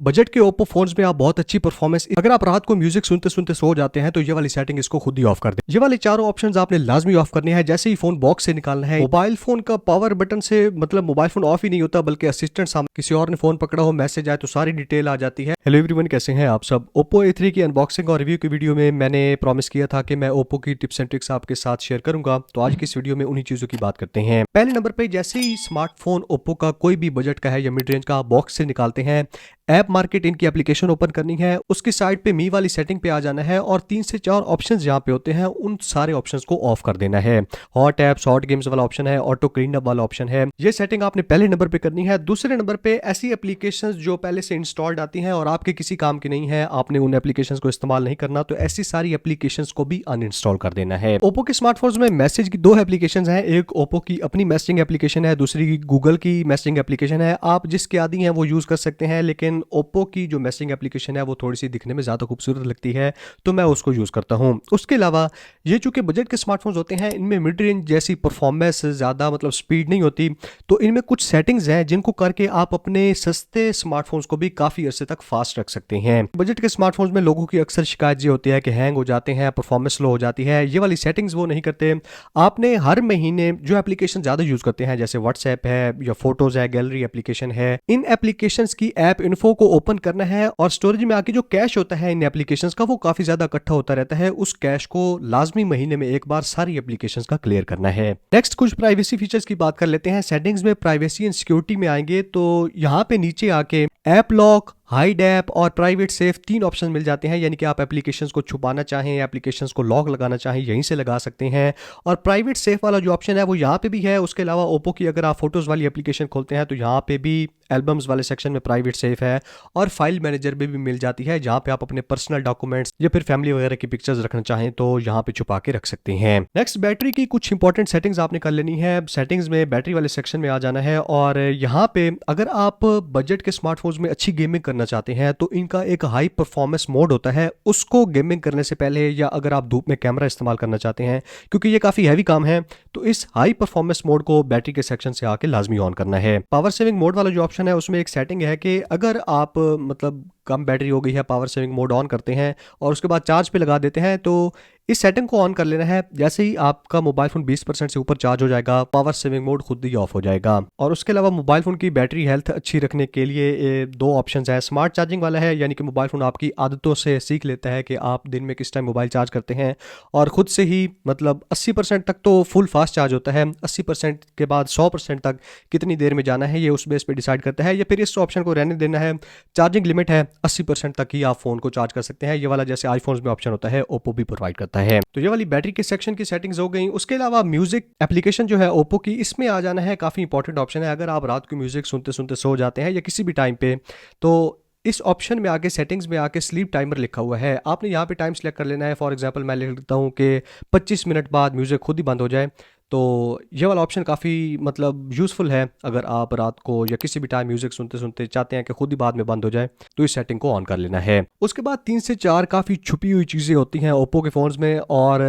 Budget के Oppo phones में आप बहुत अच्छी परफॉर्मेंस, अगर आप रात को म्यूजिक सुनते सुनते सो जाते हैं तो ये वाली सेटिंग इसको खुद ही ऑफ कर दे। ये वाले चारों ऑप्शंस आपने लाजमी ऑफ करने हैं जैसे ही फोन बॉक्स से निकालना है। मोबाइल फोन का पावर बटन से मतलब मोबाइल फोन ऑफ ही नहीं होता, बल्कि असिस्टेंट सामने किसी और ने फोन पकड़ा हो, मैसेज आए तो सारी डिटेल आ जाती है। हेलो एवरीवन, कैसे हैं आप सब। ओप्पो A3 की अनबॉक्सिंग और रिव्यू की वीडियो में मैंने प्रॉमिस किया था कि मैं ओप्पो की टिप्स एंड ट्रिक्स आपके साथ शेयर करूंगा, तो आज की इस वीडियो में उन्हीं चीजों की बात करते हैं। पहले नंबर पे जैसे ही स्मार्टफोन ओप्पो का कोई भी बजट का है या मिड रेंज का बॉक्स से निकालते हैं, ऐप मार्केट इनकी एप्लीकेशन ओपन करनी है, उसकी साइड पे मी वाली सेटिंग पे आ जाना है और 3 से 4 ऑप्शंस यहाँ पे होते हैं, उन सारे ऑप्शंस को ऑफ कर देना है। हॉट ऐप्स, हॉट गेम्स वाला ऑप्शन है, ऑटो क्लीन अप वाला ऑप्शन है, ये सेटिंग आपने पहले नंबर पे करनी है। दूसरे नंबर पे ऐसी एप्लीकेशंस जो पहले से इंस्टॉल्ड आती हैं और आपके किसी काम की नहीं है, आपने उन एप्लीकेशंस को इस्तेमाल नहीं करना, तो ऐसी सारी एप्लीकेशंस को भी अनइंस्टॉल कर देना है। ओप्पो के स्मार्टफोन्स में मैसेज की 2 एप्लीकेशंस हैं, एक ओप्पो की अपनी मैसेजिंग एप्लीकेशन है, दूसरी गूगल की मैसेजिंग एप्लीकेशन है। आप जिसके आदी हैं वो यूज कर सकते हैं, लेकिन ओप्पो की जो मैसेजिंग एप्लीकेशन है वो थोड़ी सी दिखने में ज़्यादा खूबसूरत लगती है, तो मैं उसको यूज़ करता हूँ। उसके अलावा ये चूंकि बजट के स्मार्टफोन्स होते हैं, इनमें मिड रेंज जैसी परफॉर्मेंस ज़्यादा मतलब स्पीड नहीं होती, तो इनमें कुछ सेटिंग्स हैं जिनको करके आप अपने सस्ते स्मार्टफोन्स को भी काफ़ी अर्से तक फास्ट रख सकते हैं। बजट के स्मार्टफोन्स में लोगों की अक्सर शिकायत ये होती है कि हैंग हो जाते हैं, परफॉर्मेंस स्लो हो जाती है। ये वाली सेटिंग्स वो नहीं करते। आपने हर महीने जो एप्लीकेशन ज़्यादा यूज़ करते हैं, जैसे व्हाट्सएप है या फोटोज़ है, गैलरी एप्लीकेशन है, इन एप्लीकेशंस की ऐप इन्फो को ओपन करना है और स्टोरेज में आके जो कैश होता है इन एप्लीकेशंस का वो काफी ज्यादा इकट्ठा होता रहता है, उस कैश को लाजमी महीने में एक बार सारी एप्लीकेशंस का क्लियर करना है। नेक्स्ट कुछ प्राइवेसी फीचर्स की बात कर लेते हैं। सेटिंग्स में प्राइवेसी एंड सिक्योरिटी में आएंगे तो यहाँ पे नीचे आके ऐप लॉक, हाइड ऐप और प्राइवेट सेफ 3 ऑप्शन मिल जाते हैं, यानी कि आप एप्लीकेशंस को छुपाना चाहें, एप्लीकेशंस को लॉक लगाना चाहें, यहीं से लगा सकते हैं। और प्राइवेट सेफ वाला जो ऑप्शन है वो यहाँ पे भी है। उसके अलावा ओप्पो की अगर आप फोटोज़ वाली एप्लीकेशन खोलते हैं तो यहाँ पे भी एल्बम्स वाले सेक्शन में प्राइवेट सेफ है और फाइल मैनेजर में भी मिल जाती है, जहाँ पे आप अपने पर्सनल डॉक्यूमेंट्स या फिर फैमिली वगैरह की पिक्चर्स रखना चाहें तो यहाँ पे छुपा के रख सकते हैं। नेक्स्ट, बैटरी की कुछ इंपॉर्टेंट सेटिंग्स आपने कर लेनी है। सेटिंग्स में बैटरी वाले सेक्शन में आ जाना है और यहाँ पे अगर आप बजट के स्मार्टफोन्स में अच्छी गेमिंग करना चाहते हैं तो इनका एक हाई परफॉर्मेंस मोड होता है, उसको गेमिंग करने से पहले या अगर आप धूप में कैमरा इस्तेमाल करना चाहते हैं, क्योंकि ये काफ़ी हैवी काम है, तो इस हाई परफॉर्मेंस मोड को बैटरी के सेक्शन से आके लाजमी ऑन करना है। पावर सेविंग मोड वाला जो ऑप्शन है उसमें एक सेटिंग है कि अगर आप मतलब कम बैटरी हो गई है, पावर सेविंग मोड ऑन करते हैं और उसके बाद चार्ज पे लगा देते हैं, तो इस सेटिंग को ऑन कर लेना है। जैसे ही आपका मोबाइल फोन 20% से ऊपर चार्ज हो जाएगा, पावर सेविंग मोड खुद ही ऑफ हो जाएगा। और उसके अलावा मोबाइल फोन की बैटरी हेल्थ अच्छी रखने के लिए 2 ऑप्शंस है। स्मार्ट चार्जिंग वाला है, यानी कि मोबाइल फोन आपकी आदतों से सीख लेता है कि आप दिन में किस टाइम मोबाइल चार्ज करते हैं और खुद से ही मतलब 80% तक तो फुल फास्ट चार्ज होता है, 80% के बाद 100% तक कितनी देर में जाना है ये उस बेस पे डिसाइड करता है, या फिर इस ऑप्शन को रहने देना है। चार्जिंग लिमिट है 80% तक ही आप फोन को चार्ज कर सकते हैं, ये वाला जैसे आईफोन्स में ऑप्शन होता है ओप्पो भी प्रोवाइड करता है। तो ये वाली बैटरी के सेक्शन की सेटिंग्स हो गई। उसके अलावा म्यूजिक एप्लीकेशन जो है ओप्पो की, इसमें आ जाना है, काफी इंपॉर्टेंट ऑप्शन है। अगर आप रात को म्यूजिक सुनते सुनते सो जाते हैं या किसी भी टाइम पे, तो इस ऑप्शन में आके सेटिंग्स में आके स्लीप टाइमर लिखा हुआ है, आपने यहाँ पे टाइम सेलेक्ट कर लेना है। फॉर एग्जांपल मैं लिख देता हूँ कि 25 मिनट बाद म्यूजिक खुद ही बंद हो जाए, तो ये वाला ऑप्शन काफ़ी मतलब यूज़फुल है। अगर आप रात को या किसी भी टाइम म्यूजिक सुनते सुनते चाहते हैं कि खुद ही बाद में बंद हो जाए, तो इस सेटिंग को ऑन कर लेना है। उसके बाद 3 से 4 काफ़ी छुपी हुई चीज़ें होती हैं ओप्पो के फ़ोन्स में, और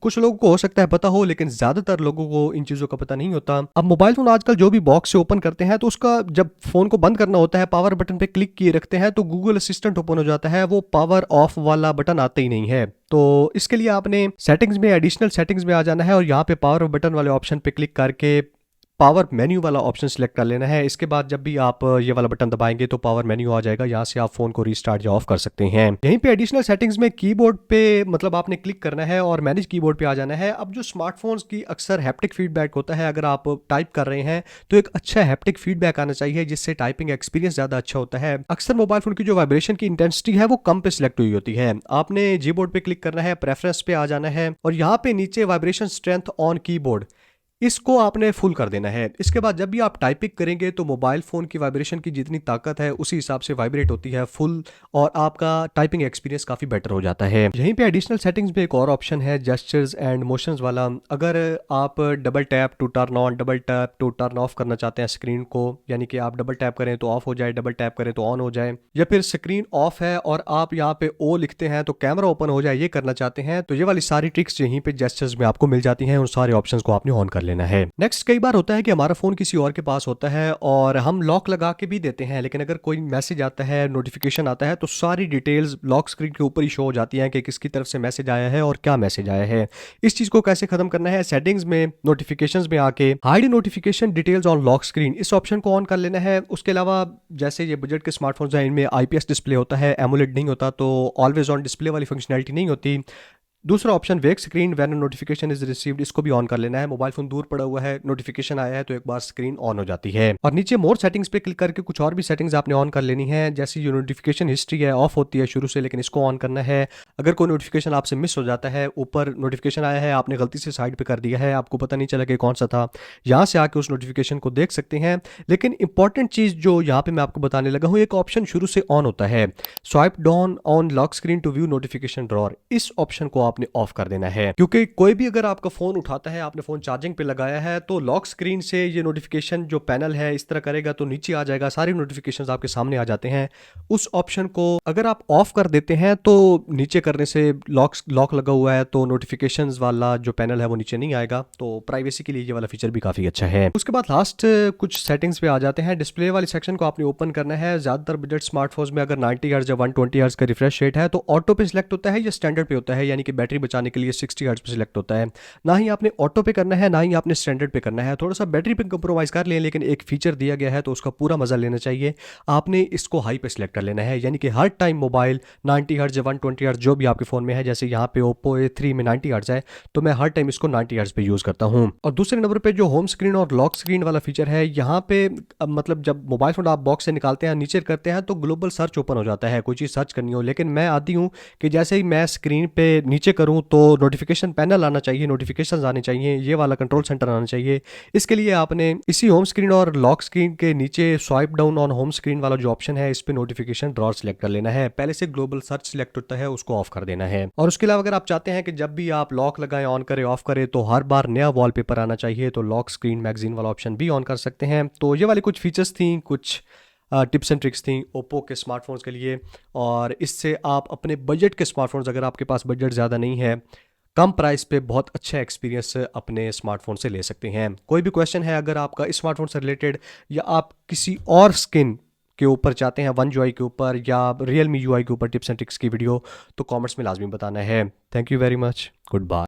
कुछ लोगों को हो सकता है पता हो, लेकिन ज़्यादातर लोगों को इन चीज़ों का पता नहीं होता। अब मोबाइल फ़ोन आजकल जो भी बॉक्स से ओपन करते हैं तो उसका जब फ़ोन को बंद करना होता है, पावर बटन पर क्लिक किए रखते हैं तो गूगल असिस्टेंट ओपन हो जाता है, वो पावर ऑफ वाला बटन आता ही नहीं है। तो इसके लिए आपने सेटिंग्स में एडिशनल सेटिंग्स में आ जाना है और यहाँ पे पावर बटन वाले ऑप्शन पे क्लिक करके पावर मेन्यू वाला ऑप्शन सिलेक्ट कर लेना है। इसके बाद जब भी आप ये वाला बटन दबाएंगे तो पावर मेन्यू आ जाएगा, यहाँ से आप फोन को रीस्टार्ट या ऑफ कर सकते हैं। यहीं पे एडिशनल सेटिंग्स में कीबोर्ड पे मतलब आपने क्लिक करना है और मैनेज कीबोर्ड पे आ जाना है। अब जो स्मार्टफोन्स की अक्सर हैप्टिक फीडबैक होता है, अगर आप टाइप कर रहे हैं तो एक अच्छा हैप्टिक फीडबैक आना चाहिए, जिससे टाइपिंग एक्सपीरियंस ज्यादा अच्छा होता है। अक्सर मोबाइल फोन की जो वाइब्रेशन की इंटेंसिटी है वो कम पे सिलेक्ट हुई होती है। आपने कीबोर्ड पे क्लिक करना है, प्रेफरेंस पे आ जाना है और यहाँ पे नीचे वाइब्रेशन स्ट्रेंथ ऑन कीबोर्ड, इसको आपने फुल कर देना है। इसके बाद जब भी आप टाइपिंग करेंगे तो मोबाइल फोन की वाइब्रेशन की जितनी ताकत है उसी हिसाब से वाइब्रेट होती है फुल, और आपका टाइपिंग एक्सपीरियंस काफी बेटर हो जाता है। यहीं पे एडिशनल सेटिंग्स में एक और ऑप्शन है जेस्चर्स एंड मोशंस वाला। अगर आप double tap to turn on, double tap to turn off करना चाहते हैं स्क्रीन को, यानी कि आप डबल टैप करें तो ऑफ हो जाए, डबल टैप करें तो ऑन हो जाए, या फिर स्क्रीन ऑफ है और आप यहाँ पे ओ लिखते हैं तो कैमरा ओपन हो जाए, ये करना चाहते हैं, तो ये वाली सारी ट्रिक्स यहीं पे जेस्चर्स में आपको मिल जाती हैं। उन सारे ऑप्शंस को आपने ऑन कर लेना लेना है। नेक्स्ट, कई बार होता है कि हमारा फोन किसी और के पास होता है और हम लॉक लगा के भी देते हैं, लेकिन अगर कोई मैसेज आता है, नोटिफिकेशन आता है, तो सारी डिटेल्स लॉक स्क्रीन के ऊपर ही शो हो जाती हैं कि किसकी तरफ से मैसेज आया है और क्या मैसेज आया है। इस चीज को कैसे खत्म करना है, सेटिंग्स में नोटिफिकेशंस में आके hide notification details on lock screen, इस ऑप्शन को ऑन कर लेना है। उसके अलावा जैसे ये बजट के स्मार्टफोन्स हैं, इनमें आईपीएस डिस्प्ले होता है, एमोलेड नहीं होता, तो ऑलवेज ऑन डिस्प्ले वाली फंक्शनैलिटी नहीं होती। दूसरा option wake screen when notification is received, इसको भी ऑन कर लेना है। मोबाइल फोन दूर पड़ा हुआ है, नोटिफिकेशन आया है तो एक बार स्क्रीन ऑन हो जाती है। और नीचे मोर सेटिंग्स पे क्लिक करके कुछ और भी सेटिंग्स आपने ऑन कर लेनी है। जैसे जो नोटिफिकेशन हिस्ट्री है ऑफ होती है शुरू से, लेकिन इसको ऑन करना है। अगर कोई नोटिफिकेशन आपसे मिस हो जाता है, ऊपर नोटिफिकेशन आया है, आपने गलती से साइड पे कर दिया है, आपको पता नहीं चला कि कौन सा था, यहाँ से आके उस नोटिफिकेशन को देख सकते हैं। लेकिन इंपॉर्टेंट चीज जो यहाँ पे मैं आपको बताने लगा हूँ, एक ऑप्शन शुरू से ऑन होता है, swipe down on lock screen to view notification drawer, इस ऑप्शन को आपने ऑफ कर देना है। क्योंकि कोई भी अगर आपका फोन उठाता है, आपने फोन चार्जिंग पे लगाया है, तो लॉक स्क्रीन से ये नोटिफिकेशन जो पैनल है इस तरह करेगा तो नीचे आ जाएगा, सारी नोटिफिकेशंस आपके सामने आ जाते हैं। उस ऑप्शन को अगर आप ऑफ कर देते हैं तो नीचे करने से लॉक लगा हुआ है तो नोटिफिकेशंस वाला जो पैनल है वो नीचे नहीं आएगा, तो प्राइवेसी के लिए ये वाला फीचर भी काफी अच्छा है। उसके बाद लास्ट कुछ सेटिंग्स पे आ जाते हैं। डिस्प्ले वाली सेक्शन को आपने ओपन करना है। ज्यादातर बजट स्मार्टफोन्स में अगर 90 हर्ट्ज या 120 हर्ट्ज का रिफ्रेश रेट है तो ऑटो पे सिलेक्ट होता है या स्टैंडर्ड पे होता है, यानी कि बैटरी बचाने के लिए 60 हर्ट्ज पे सिलेक्ट होता है। ना ही आपने ऑटो पे करना है, ना ही आपने स्टैंडर्ड पे करना है। थोड़ा सा बैटरी पे कंप्रोमाइज कर लें, लेकिन एक फीचर दिया गया है तो उसका पूरा मजा लेना चाहिए। आपने इसको हाई पे सिलेक्ट कर लेना है, यानी कि हर टाइम मोबाइल 90 हर्ट्ज या 120 हर्ट्ज जो भी आपके फोन में है, जैसे यहाँ पे ओप्पो A3 में 90 हर्ट्ज है तो मैं हर टाइम इसको 90 हर्ट्ज पे यूज करता हूँ। और दूसरे नंबर पे जो होम स्क्रीन और लॉक स्क्रीन वाला फीचर है, यहाँ पे मतलब जब मोबाइल फोन आप बॉक्स से निकालते हैं, नीचे करते हैं तो ग्लोबल सर्च ओपन हो जाता है, कोई चीज़ सर्च करनी हो। लेकिन मैं आती हूँ कि जैसे ही मैं स्क्रीन पे नीचे करूँ तो नोटिफिकेशन पैनल आना चाहिए, नोटिफिकेशन आने चाहिए, ये वाला कंट्रोल सेंटर आना चाहिए। इसके लिए आपने इसी होम स्क्रीन और लॉक स्क्रीन के नीचे swipe down on home screen वाला जो ऑप्शन है, इस पे नोटिफिकेशन ड्रॉअर सिलेक्ट कर लेना है। पहले से ग्लोबल सर्च सिलेक्ट होता है, उसको ऑफ कर देना है। और उसके अलावा अगर आप चाहते हैं कि जब भी आप लॉक लगाएं, ऑन करें, ऑफ करें, तो हर बार नया वॉलपेपर आना चाहिए, तो लॉक स्क्रीन मैगजीन वाला ऑप्शन भी ऑन कर सकते हैं। तो ये वाली कुछ फीचर्स थी, कुछ टिप्स एंड ट्रिक्स थी ओप्पो के स्मार्टफोन्स के लिए। और इससे आप अपने बजट के स्मार्टफोन्स, अगर आपके पास बजट ज़्यादा नहीं है, कम प्राइस पे बहुत अच्छा एक्सपीरियंस अपने स्मार्टफोन से ले सकते हैं। कोई भी क्वेश्चन है अगर आपका इस स्मार्टफोन से रिलेटेड, या आप किसी और स्किन के ऊपर चाहते हैं, वन UI के ऊपर या Realme UI के ऊपर टिप्स एंड ट्रिक्स की वीडियो, तो कमेंट्स में लाजमी बताना है। Thank you very much, good bye.